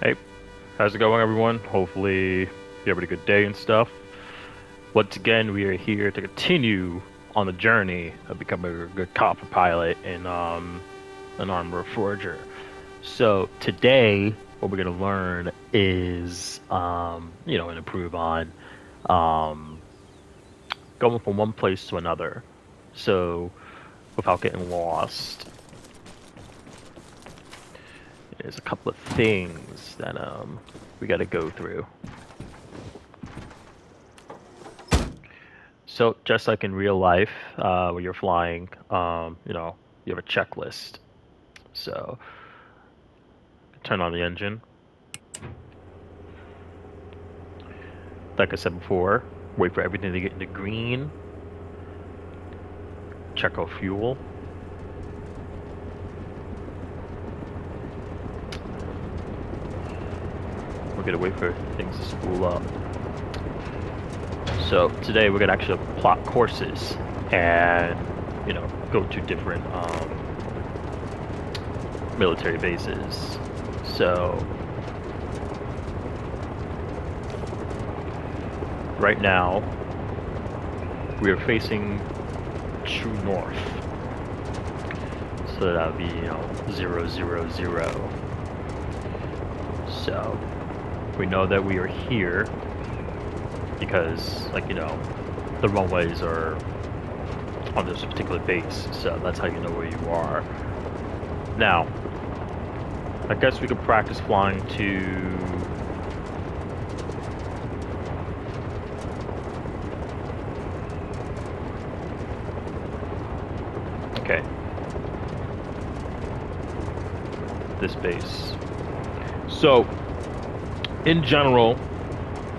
Hey, how's it going, everyone? Hopefully, you having a good day and stuff. Once again, we are here to continue on the journey of becoming a good copper pilot in an Arma Reforger. So today, what we're gonna learn is and improve on um, going from one place to another. So without getting lost, there's a couple of things that we got to go through. So just like in real life, when you're flying, you have a checklist. So turn on the engine. Like I said before, wait for everything to get into green. Check out fuel. We're gonna wait for things to spool up. So today we're gonna actually plot courses and go to different military bases. So right now we are facing true north. So that would be 000. So we know that we are here because the runways are on this particular base, so that's how you know where you are. Now, I guess we could practice flying to okay, this base. So in general,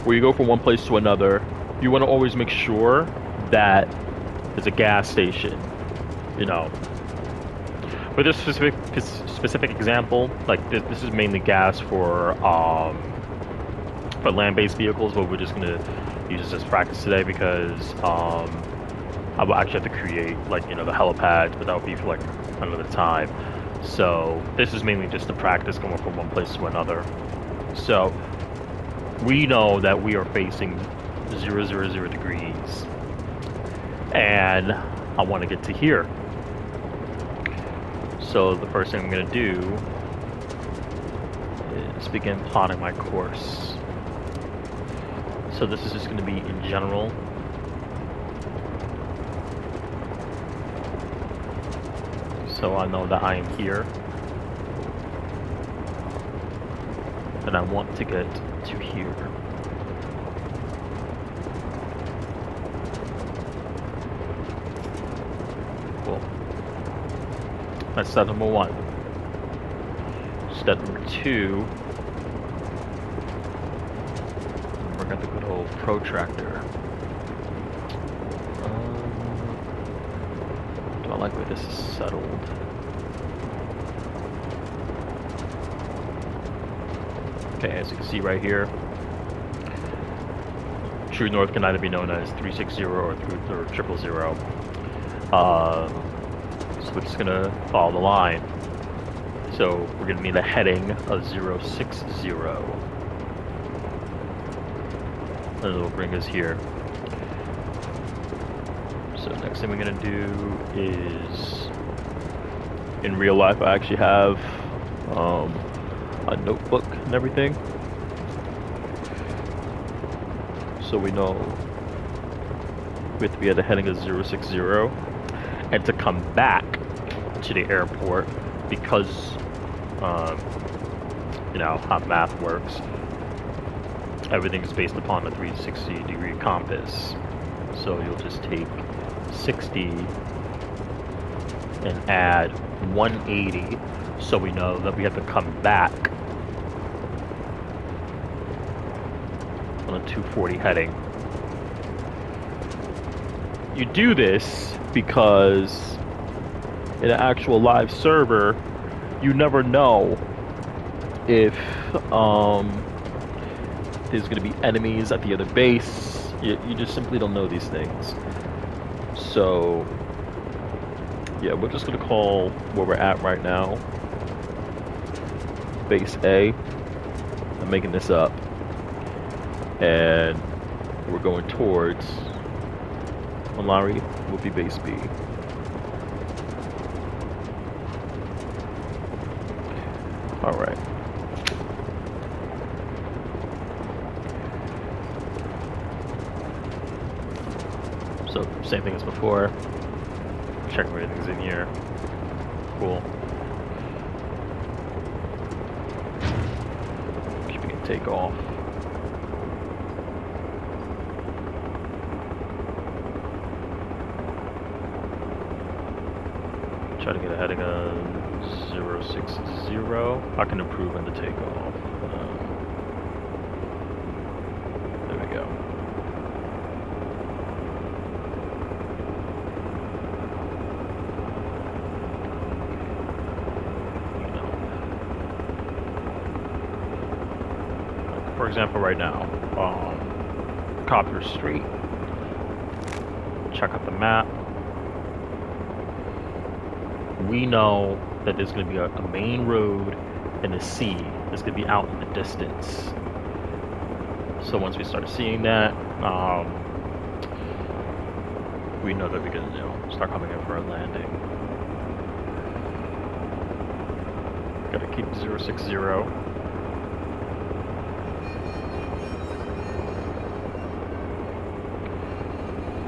where you go from one place to another, you want to always make sure that there's a gas station. For this specific example, like this is mainly gas for land-based vehicles, but we're just gonna use this as practice today because I will actually have to create the helipads, but that would be for another time. So this is mainly just to practice going from one place to another. So we know that we are facing 000 degrees, and I want to get to here. So the first thing I'm going to do is begin plotting my course. So this is just going to be in general. So I know that I am here, and I want to get to here. Cool. That's step number one. Step number two, we're got the good old protractor. Do I like where this is settled? Okay, as you can see right here, true north can either be known as 360 or 000. So we're just gonna follow the line. So we're gonna need a heading of 060. And it'll bring us here. So next thing we're gonna do is, in real life, I actually have a notebook and everything, so we know we have to be at the heading of 060, and to come back to the airport, because how math works, everything is based upon a 360-degree compass. So you'll just take 60 and add 180, so we know that we have to come back on a 240 heading. You do this because in an actual live server, you never know if there's going to be enemies at the other base. You just simply don't know these things. So yeah, we're just going to call where we're at right now Base A. I'm making this up. And we're going towards Malari Whoopi Base B. Alright. So, same thing as before. Check everything's in here. Cool. Keeping it take off. Try to get a heading of 060. I can improve on the takeoff. There we go. For example, right now, Copper Street. Check out the map. We know that there's going to be a main road and a sea that's going to be out in the distance. So once we start seeing that, we know that we're going to start coming in for a landing. Got to keep 060.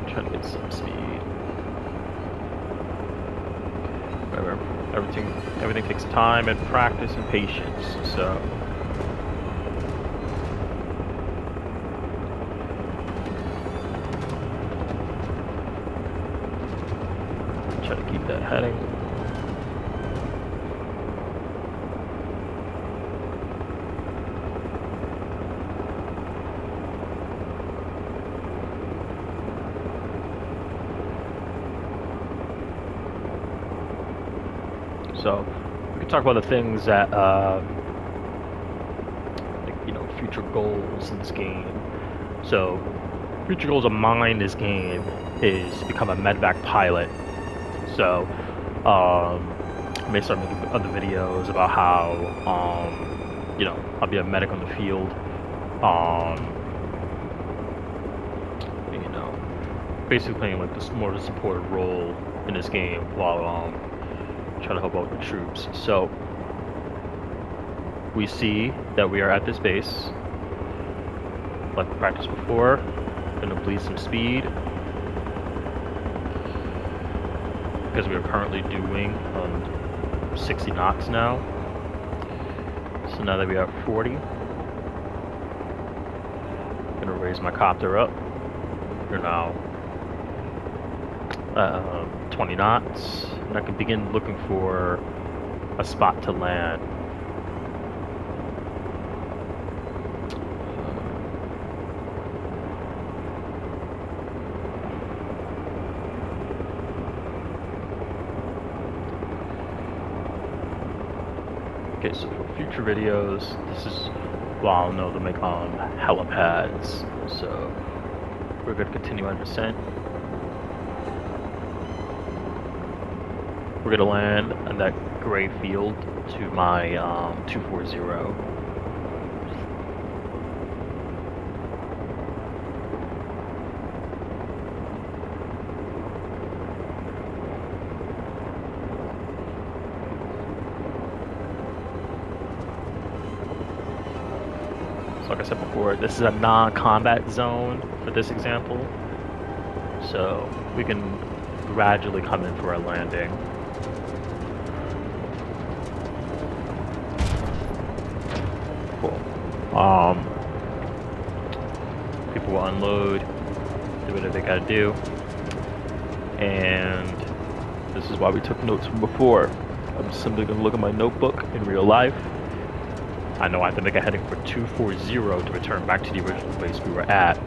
Trying to get some speed. Whatever. Everything takes time and practice and patience. So try to keep that heading. So we can talk about the things that, future goals in this game. So future goals of mine in this game is to become a medvac pilot. So I may start making other videos about how, I'll be a medic on the field. Basically playing like this more of a supportive role in this game while trying to help out the troops. So we see that we are at this base. Like we practiced before, gonna bleed some speed because we are currently doing 60 knots now. So now that we are 40, gonna raise my copter up. We're now 20 knots, and I can begin looking for a spot to land. Okay, so for future videos, this is, I'll know to make helipads. So we're going to continue our descent. We're going to land on that gray field to my 240. Like I said before, this is a non-combat zone for this example, so we can gradually come in for our landing. Cool. People will unload, do whatever they gotta do, and this is why we took notes from before. I'm simply gonna look at my notebook in real life. I know I have to make a heading for 240 to return back to the original base we were at.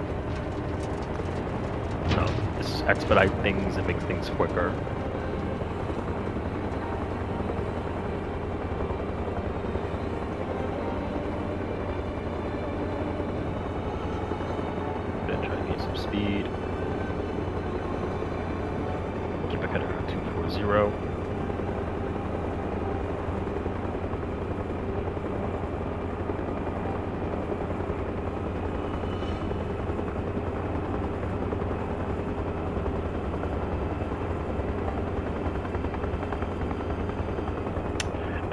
So this is expedite things and make things quicker. Then try to gain some speed. Keep it heading at 240.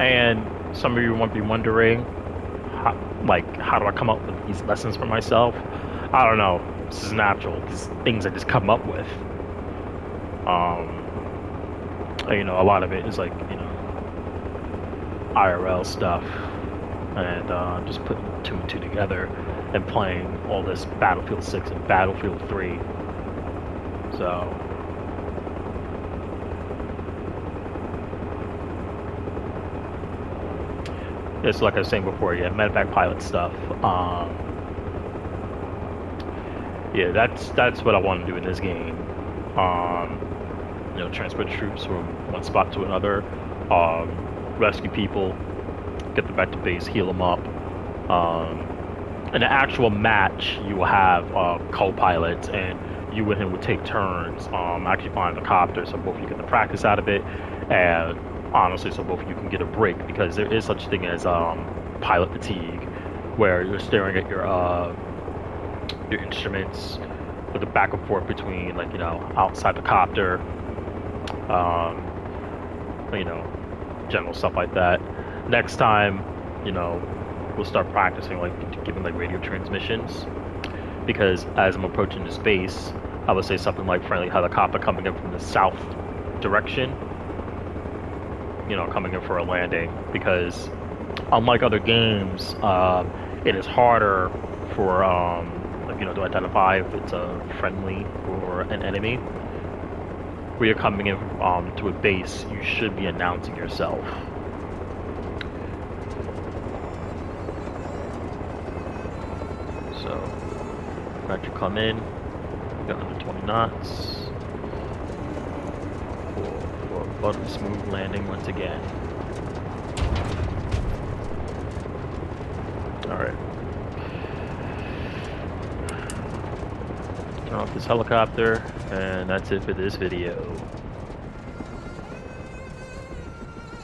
And some of you might be wondering, how do I come up with these lessons for myself? I don't know. This is natural. These things I just come up with. A lot of it is IRL stuff, and just putting two and two together and playing all this Battlefield 6 and Battlefield 3. So it's like I was saying before, yeah, medevac pilot stuff. Yeah, that's what I want to do in this game. Transport troops from one spot to another, rescue people, get them back to base, heal them up. In the actual match, you will have co-pilots, and you and him would take turns actually flying the copter, so both of you get the practice out of it, and honestly, so both of you can get a break, because there is such a thing as pilot fatigue, where you're staring at your instruments with the back and forth between outside the copter, general stuff like that. Next time, we'll start practicing giving radio transmissions, because as I'm approaching the base, I would say something like friendly helicopter coming in from the south direction, coming in for a landing, because unlike other games, it is harder for to identify if it's a friendly or an enemy. Where you're coming in to a base, you should be announcing yourself. So, after you come in, you got under 20 knots for a button smooth landing once again. Alright. Turn off this helicopter, and that's it for this video.